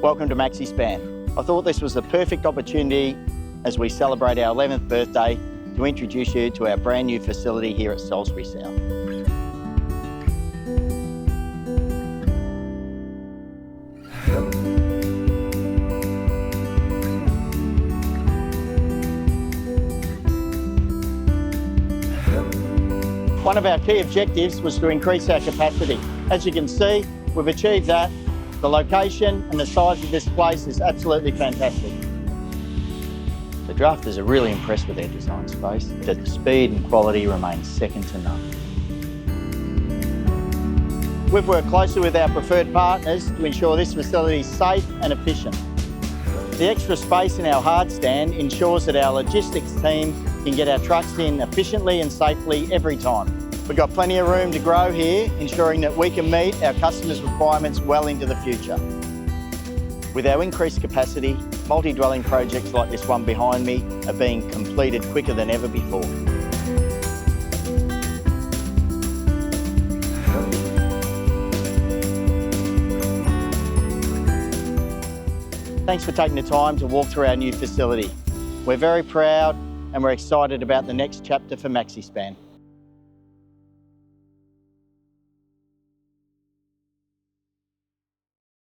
Welcome to Maxispan. I thought this was the perfect opportunity as we celebrate our 11th birthday to introduce you to our brand new facility here at Salisbury South. One of our key objectives was to increase our capacity. As you can see, we've achieved that. The location and the size of this place is absolutely fantastic. The drafters are really impressed with their design space. The speed and quality remains second to none. We've worked closely with our preferred partners to ensure this facility is safe and efficient. The extra space in our hard stand ensures that our logistics team can get our trucks in efficiently and safely every time. We've got plenty of room to grow here, ensuring that we can meet our customers' requirements well into the future. With our increased capacity, multi-dwelling projects like this one behind me are being completed quicker than ever before. Thanks for taking the time to walk through our new facility. We're very proud and we're excited about the next chapter for Maxispan.